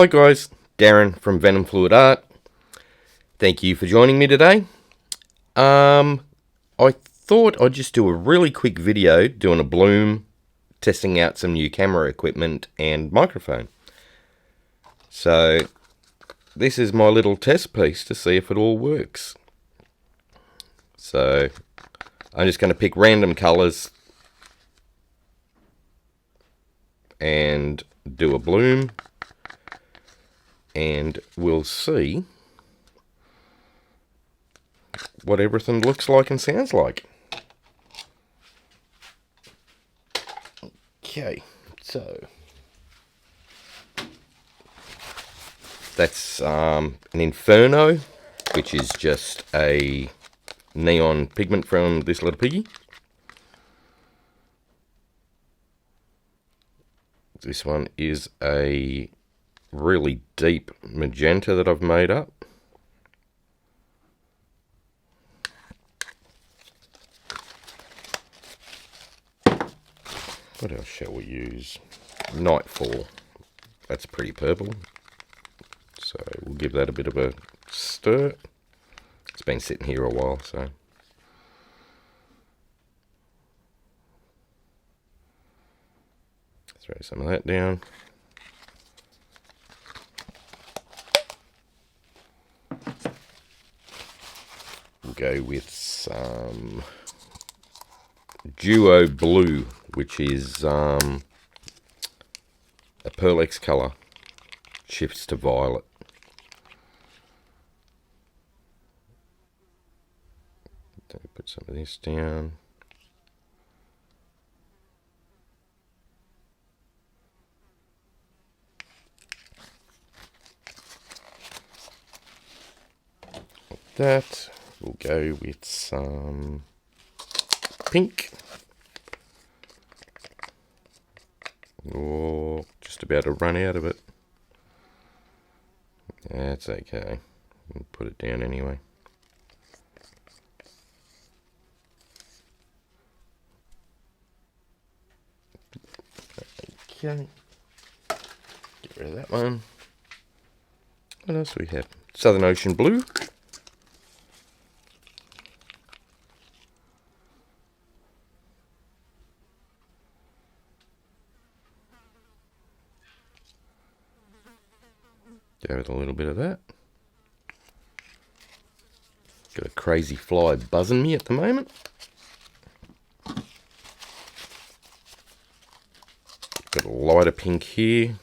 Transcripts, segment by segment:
Hi guys, Darren from Venom Fluid Art. Thank you for joining me today. I thought I'd just do a really quick video doing a bloom, testing out some new camera equipment and microphone. So this is my little test piece to see if it all works. So I'm just going to pick random colours and do a bloom, and we'll see what everything looks like and sounds like. Okay, so that's an Inferno, which is just a neon pigment from this Little Piggy. This one is a really deep magenta that I've made up. What else shall we use? Nightfall. That's pretty purple. So we'll give that a bit of a stir. It's been sitting here a while, so. Throw some of that down. We'll go with some Duo Blue, which is a Pearlex colour. Shifts to violet. Put some of this down. Like that. We'll go with some pink. Oh, just about to run out of it. That's okay. We'll put it down anyway. Okay. Get rid of that one. What else do we have? Southern Ocean Blue. Go with a little bit of that. Got a crazy fly buzzing me at the moment. Got a lighter pink here.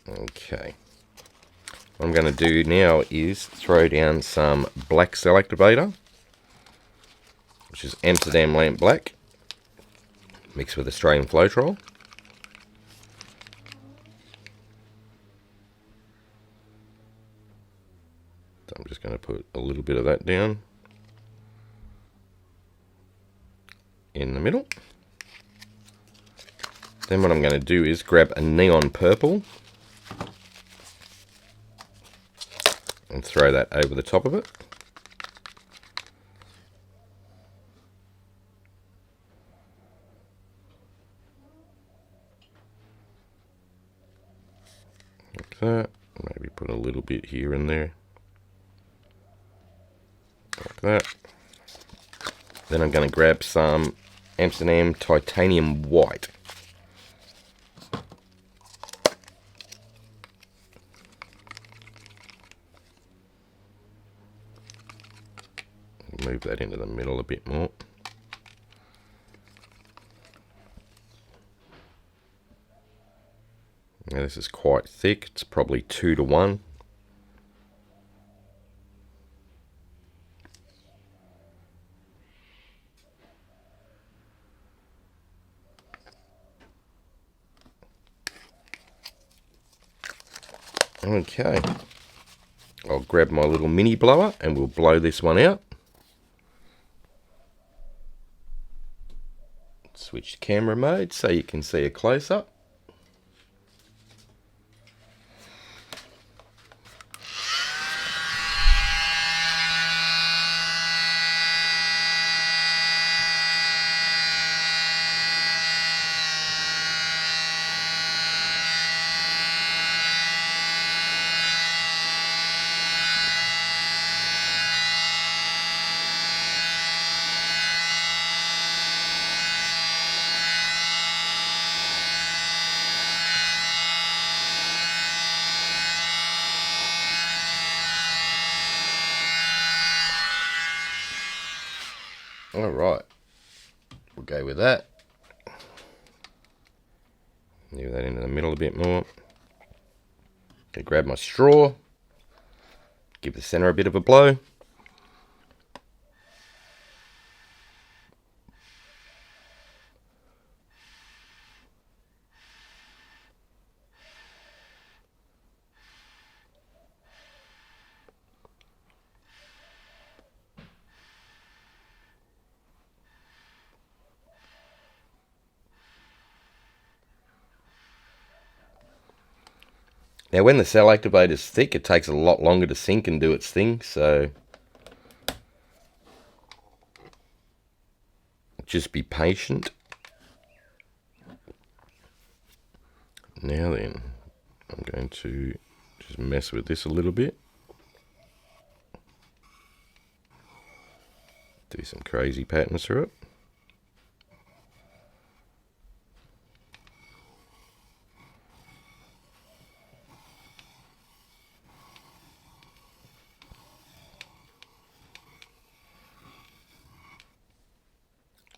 Okay. What I'm going to do now is throw down some black cell activator, which is Amsterdam Lamp Black, mixed with Australian Floetrol. So I'm just going to put a little bit of that down in the middle. Then what I'm going to do is grab a neon purple and throw that over the top of it. Like that. Maybe put a little bit here and there. Like that. Then I'm going to grab some Amsterdam Titanium White. Move that into the middle a bit more. Now this is quite thick, it's probably 2 to 1. Okay, I'll grab my little mini blower and we'll blow this one out. Switch to camera mode so you can see a close-up. Alright, we'll go with that. Move that into the middle a bit more. Okay, grab my straw, give the center a bit of a blow. Now when the cell activator is thick, it takes a lot longer to sink and do its thing, so just be patient. Now then, I'm going to just mess with this a little bit. Do some crazy patterns through it.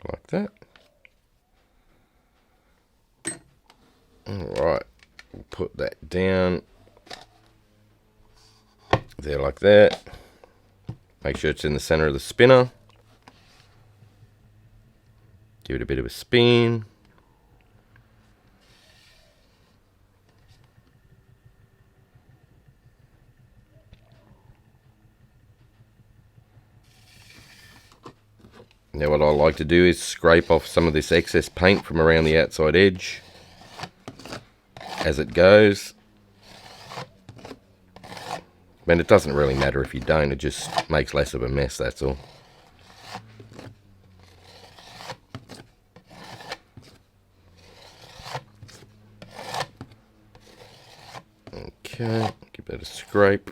Like that. Alright, we'll put that down there like that. Make sure it's in the center of the spinner. Give it a bit of a spin. Now what I like to do is scrape off some of this excess paint from around the outside edge as it goes. And it doesn't really matter if you don't, it just makes less of a mess, that's all. Okay, give that a scrape.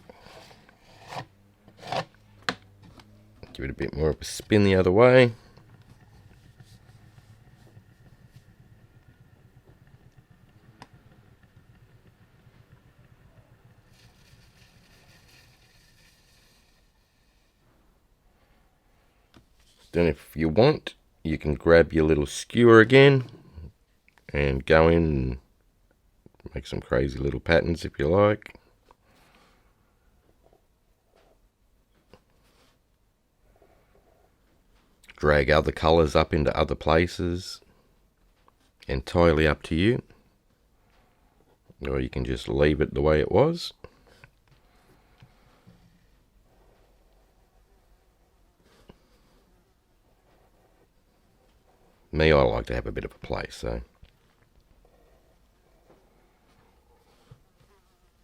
Give it a bit more of a spin the other way. Then if you want, you can grab your little skewer again and go in and make some crazy little patterns if you like. Drag other colours up into other places. Entirely up to you. Or you can just leave it the way it was. Me, I like to have a bit of a play, so.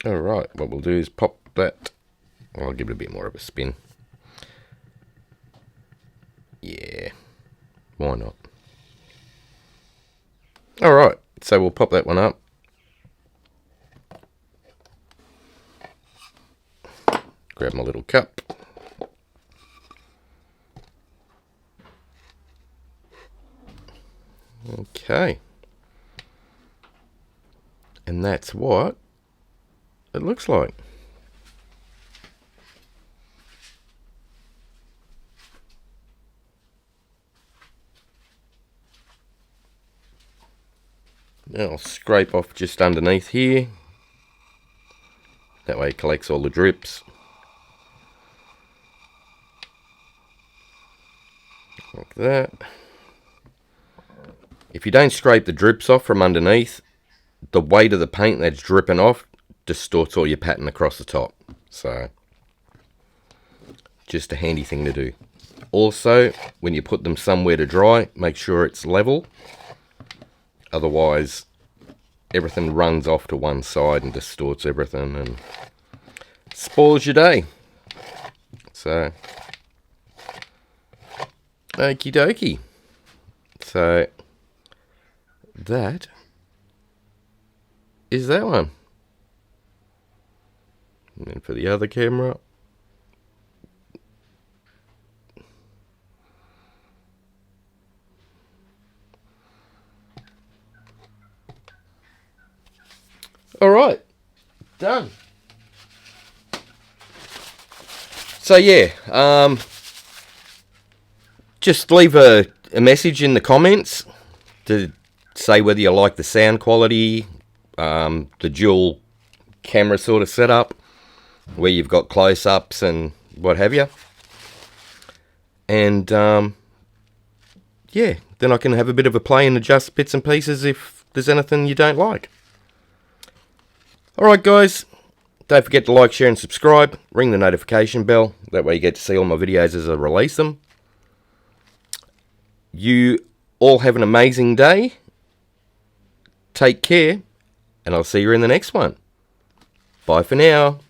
Alright, what we'll do is pop that. I'll give it a bit more of a spin. Yeah, why not? Alright, so we'll pop that one up. Grab my little cup. Okay. And that's what it looks like. Now I'll scrape off just underneath here. That way it collects all the drips. Like that. If you don't scrape the drips off from underneath, the weight of the paint that's dripping off distorts all your pattern across the top. So, just a handy thing to do. Also, when you put them somewhere to dry, make sure it's level. Otherwise, everything runs off to one side and distorts everything and spoils your day. So, okie dokie. So, that is that one. And then for the other camera, alright, done. just leave a message in the comments to say whether you like the sound quality, the dual camera sort of setup, where you've got close-ups and what have you. And yeah, then I can have a bit of a play and adjust bits and pieces if there's anything you don't like. Alright guys, don't forget to like, share and subscribe. Ring the notification bell, that way you get to see all my videos as I release them. You all have an amazing day. Take care, and I'll see you in the next one. Bye for now.